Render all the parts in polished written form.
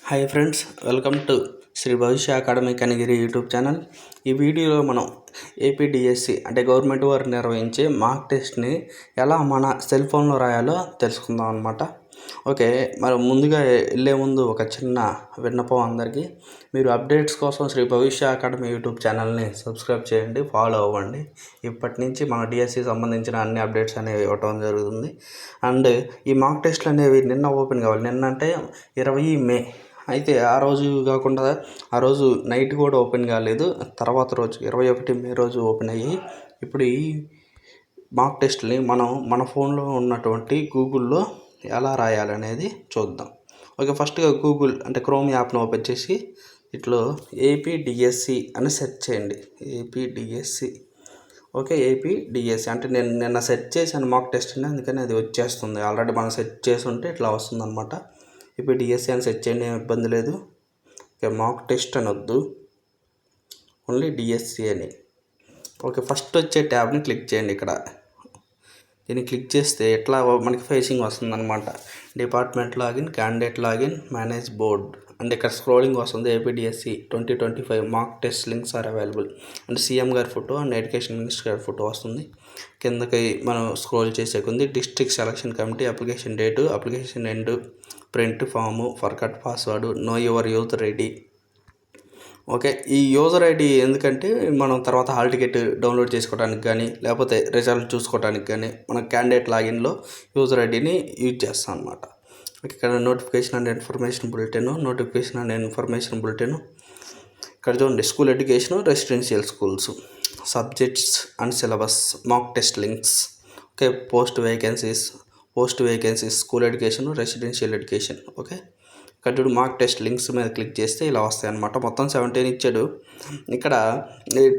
Hi friends, welcome to Shri Bhavishya academy Kanigiri YouTube channel. ఈ వీడియోలో మనం ఏపీడిఎస్సి అంటే గవర్నమెంట్ వారు నిర్వహించే మాక్ టెస్ట్ని ఎలా మన సెల్ ఫోన్లో రాయాలో తెలుసుకుందాం అనమాట. ఓకే, మరి ముందుగా వెళ్ళే ముందు ఒక చిన్న విన్నపం అందరికీ. మీరు అప్డేట్స్ కోసం శ్రీ భవిష్య అకాడమీ యూట్యూబ్ ఛానల్ని సబ్స్క్రైబ్ చేయండి, ఫాలో అవ్వండి. ఇప్పటి నుంచి మన డిఎస్సి సంబంధించిన అన్ని అప్డేట్స్ అనేవి ఇవ్వటం జరుగుతుంది. అండ్ ఈ మాక్ టెస్ట్లు అనేవి నిన్న ఓపెన్ కావాలి. నిన్న అంటే 20 మే. అయితే ఆ రోజు కాకుండా ఆ రోజు నైట్ కూడా ఓపెన్ కాలేదు. తర్వాత రోజు 21 మే రోజు ఓపెన్ అయ్యి ఇప్పుడు ఈ మాక్ టెస్ట్ని మనం మన ఫోన్లో ఉన్నటువంటి గూగుల్లో ఎలా రాయాలనేది చూద్దాం. ఓకే, ఫస్ట్గా గూగుల్ అంటే క్రోమ్ యాప్ను ఓపెన్ చేసి ఇట్లో ఏపీడిఎస్సి అని సెర్చ్ చేయండి. ఏపీడిఎస్సి. ఓకే, ఏపీడిఎస్సి అంటే నేను నిన్న సెర్చ్ చేశాను మాక్ టెస్ట్ అని, అందుకని అది వచ్చేస్తుంది. ఆల్రెడీ మనం సెర్చ్ చేసి ఉంటే ఇట్లా వస్తుంది అనమాట. ఇప్పుడు డిఎస్సి అని సెర్చ్ చేయండి, ఏం ఇబ్బంది లేదు. ఓకే, మాక్ టెస్ట్ అని వద్దు, ఓన్లీ డిఎస్సి అని. ఓకే, ఫస్ట్ వచ్చే ట్యాబ్ని క్లిక్ చేయండి. ఇక్కడ దీన్ని క్లిక్ చేస్తే ఎట్లా మనకి ఫేసింగ్ వస్తుందన్నమాట. Department login, candidate login, manage board and ఇక్కడ స్క్రోలింగ్ వస్తుంది. APDSC 2025 mock test links are available and CM గారి ఫోటో అండ్ ఎడ్యుకేషన్ మినిస్టర్ గారి ఫోటో వస్తుంది. కిందకి మనం స్క్రోల్ చేసేకుంది. District selection committee, application date, application end, print form, forgot password, know your user ID. Okay, ఈ user ID ఎందుకంటే మనం తర్వాత హాల్ టికెట్ డౌన్లోడ్ చేసుకోవడానికి కానీ లేకపోతే రిజల్ట్ చూసుకోవడానికి కానీ మన క్యాండిడేట్ లాగిన్లో యూజర్ ఐడిని యూజ్ చేస్తాం అనమాట. ఇక్కడ notification and information bulletin, notification and information bulletin. ఇక్కడ చూడండి, school education, residential schools, subjects and syllabus, mock test links. Okay, post vacancies, school education, residential education. Okay, ఇక్కడ చూడు మాక్ టెస్ట్ లింక్స్ మీద click చేస్తే ఇలా వస్తాయి అనమాట. మొత్తం 17 ఇచ్చాడు. ఇక్కడ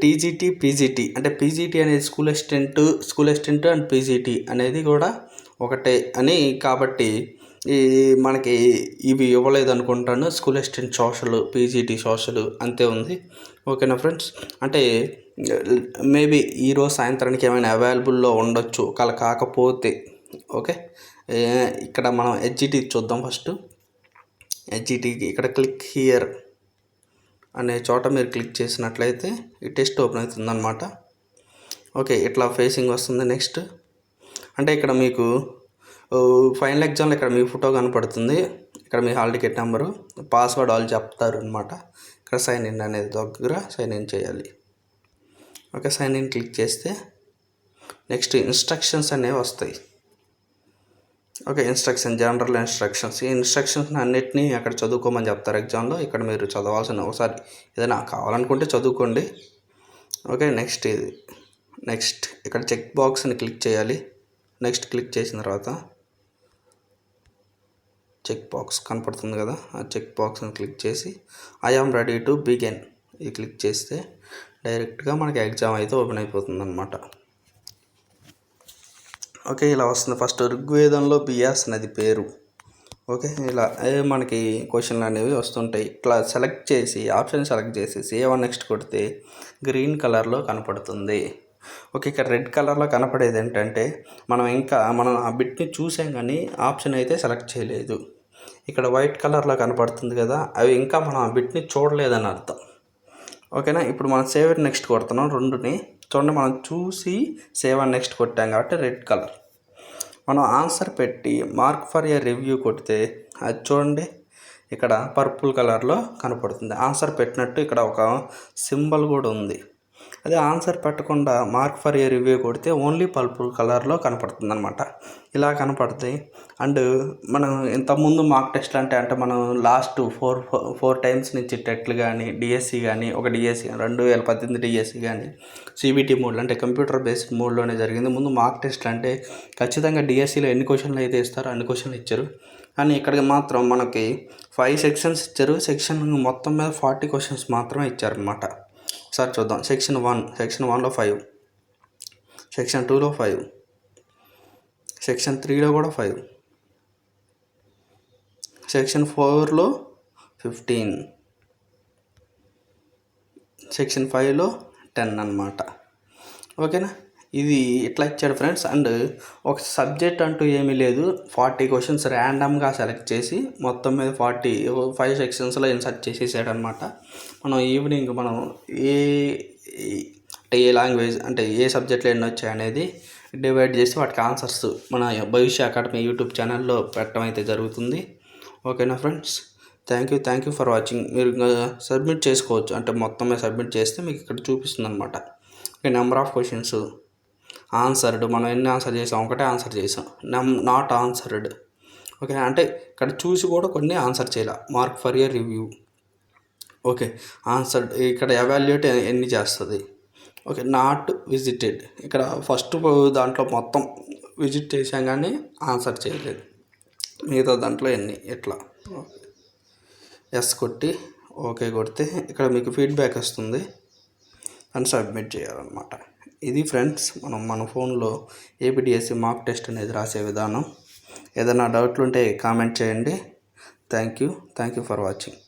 టీజీటీ, పీజీటీ అంటే పీజీటీ అనేది స్కూల్ అసిస్టెంట్ అండ్ పీజీటీ అనేది కూడా ఒకటే అని, కాబట్టి ఈ మనకి ఇవి ఇవ్వలేదు అనుకుంటాను. School assistant social, PGT social అంతే ఉంది. ఓకేనా ఫ్రెండ్స్, అంటే మేబీ ఈరోజు సాయంత్రానికి ఏమైనా అవైలబుల్లో ఉండొచ్చు, కాకపోతే. ఓకే, ఇక్కడ మనం హెచ్జిటి చూద్దాం. ఫస్ట్ హెచ్జిటికి ఇక్కడ క్లిక్ హియర్ అనే చోట మీరు క్లిక్ చేసినట్లయితే ఈ టెస్ట్ ఓపెన్ అవుతుందన్నమాట. ఓకే, ఇట్లా ఫేసింగ్ వస్తుంది. నెక్స్ట్ అంటే ఇక్కడ మీకు ఫైనల్ ఎగ్జామ్లో ఇక్కడ మీ ఫోటో కనపడుతుంది. ఇక్కడ మీ హాల్ టికెట్ నెంబరు, పాస్వర్డ్ వాళ్ళు చెప్తారు అనమాట. ఇక్కడ సైన్ ఇన్ అనేది దగ్గర సైన్ ఇన్ చేయాలి. ఓకే, సైన్ ఇన్ క్లిక్ చేస్తే నెక్స్ట్ ఇన్స్ట్రక్షన్స్ అనేవి వస్తాయి. Okay, general instructions. ఈ ఇన్స్ట్రక్షన్స్ అన్నిటినీ అక్కడ చదువుకోమని చెప్తారు ఎగ్జామ్లో. ఇక్కడ మీరు చదవాల్సిన, ఒకసారి ఏదైనా కావాలనుకుంటే చదువుకోండి. ఓకే, నెక్స్ట్ ఇక్కడ చెక్ బాక్స్ని క్లిక్ చేయాలి. నెక్స్ట్ క్లిక్ చేసిన తర్వాత చెక్ బాక్స్ కనపడుతుంది కదా, ఆ చెక్ బాక్స్ని క్లిక్ చేసి I am ready to begin ఇది క్లిక్ చేస్తే డైరెక్ట్గా మనకి ఎగ్జామ్ అయితే ఓపెన్ అయిపోతుంది అనమాట. ఓకే, ఇలా వస్తుంది. ఫస్ట్ ఋగ్వేదంలో బియాస్ నది పేరు. ఓకే, ఇలా మనకి క్వశ్చన్లు అనేవి వస్తుంటాయి. ఇట్లా ఆప్షన్ సెలెక్ట్ చేసి సేవ్ నెక్స్ట్ కొడితే గ్రీన్ కలర్లో కనపడుతుంది. ఓకే, ఇక్కడ రెడ్ కలర్లో కనపడేది ఏంటంటే మనం ఆ బిట్ని చూసాం కానీ ఆప్షన్ అయితే సెలెక్ట్ చేయలేదు. ఇక్కడ వైట్ కలర్లో కనపడుతుంది కదా, అవి ఇంకా మనం ఆ బిట్ని చూడలేదని అర్థం. ఓకేనా, ఇప్పుడు మనం సేవ్ నెక్స్ట్ కొడుతున్నాం. రెండుని చూడండి, మనం చూసి సేవ్ అండ్ నెక్స్ట్ కొట్టాం కాబట్టి రెడ్ కలర్. మనం ఆన్సర్ పెట్టి మార్క్ ఫర్ ఎ రివ్యూ కొడితే అది చూడండి ఇక్కడ పర్పుల్ కలర్లో కనపడుతుంది. ఆన్సర్ పెట్టినట్టు ఇక్కడ ఒక సింబల్ కూడా ఉంది. అదే ఆన్సర్ పెట్టకుండా మార్క్ ఫర్ ఏ రివ్యూ కొడితే ఓన్లీ పర్పుల్ కలర్లో కనపడుతుంది అనమాట. ఇలా కనపడుతాయి. అండ్ మనం ఇంతకుముందు మాక్ టెస్ట్ అంటే మనం లాస్ట్ ఫోర్ టైమ్స్ నుంచి టెట్లు కానీ డిఎస్సి కానీ, ఒక డిఎస్సి 2018 డిఎస్సి కానీ సిబిటి మోడ్లో అంటే కంప్యూటర్ బేస్డ్ మోడ్లోనే జరిగింది. ముందు మాక్ టెస్ట్ అంటే ఖచ్చితంగా డిఎస్సిలో ఎన్ని క్వశ్చన్లు అయితే ఇస్తారో అన్ని క్వశ్చన్లు ఇచ్చారు. కానీ ఇక్కడికి మాత్రం మనకి 5 సెక్షన్స్ ఇచ్చారు. సెక్షన్ మొత్తం మీద 40 క్వశ్చన్స్ మాత్రమే ఇచ్చారనమాట. ఒకసారి చూద్దాం. సెక్షన్ 1లో 5, సెక్షన్ 2లో 5, సెక్షన్ 3లో కూడా 5, సెక్షన్ 4లో 15, సెక్షన్ 5లో 10 అన్నమాట. ఓకేనా, ఇది ఇట్లా ఇచ్చాడు ఫ్రెండ్స్. అండ్ ఒక సబ్జెక్ట్ అంటూ ఏమీ లేదు, 40 క్వశ్చన్స్ ర్యాండమ్గా సెలెక్ట్ చేసి మొత్తం మీద 5 సెక్షన్స్లో ఇన్సర్ట్ చేసేసాడు అనమాట. మనం ఈవినింగ్ మనం అంటే ఏ లాంగ్వేజ్ అంటే ఏ సబ్జెక్టులు ఎన్ని వచ్చాయి అనేది డివైడ్ చేసి వాటికి ఆన్సర్స్ మన భవిష్య అకాడమీ యూట్యూబ్ ఛానల్లో పెట్టడం అయితే జరుగుతుంది. ఓకేనా friends, thank you for watching. మీరు సబ్మిట్ చేసుకోవచ్చు, అంటే మొత్తం మీద సబ్మిట్ చేస్తే మీకు ఇక్కడ చూపిస్తుంది అనమాట. నెంబర్ ఆఫ్ క్వశ్చన్స్ ఆన్సర్డ్, మనం ఎన్ని ఆన్సర్ చేసాం, ఒకటే ఆన్సర్ చేసాం, నాట్ ఆన్సర్డ్. ఓకే, అంటే ఇక్కడ చూసి కూడా కొన్ని ఆన్సర్ చేయాలి. Mark for your review. Okay, answered ఇక్కడ ఎవాల్యుయేట్ ఎన్ని చేస్తుంది. ఓకే, నాట్ విజిటెడ్, ఇక్కడ ఫస్ట్ దాంట్లో మొత్తం విజిట్ చేసాం కానీ ఆన్సర్ చేయలేదు, మిగతా దాంట్లో ఎన్ని ఇట్లా. ఎస్ కొట్టి ఓకే కొడితే ఇక్కడ మీకు ఫీడ్బ్యాక్ వస్తుంది అని సబ్మిట్ చేయాలన్నమాట. ఇది ఫ్రెండ్స్ మన ఫోన్లో ఏపీడిఎస్సి మాక్ టెస్ట్ అనేది రాసే విధానం. ఏదైనా డౌట్లు ఉంటే కామెంట్ చేయండి. Thank you for watching.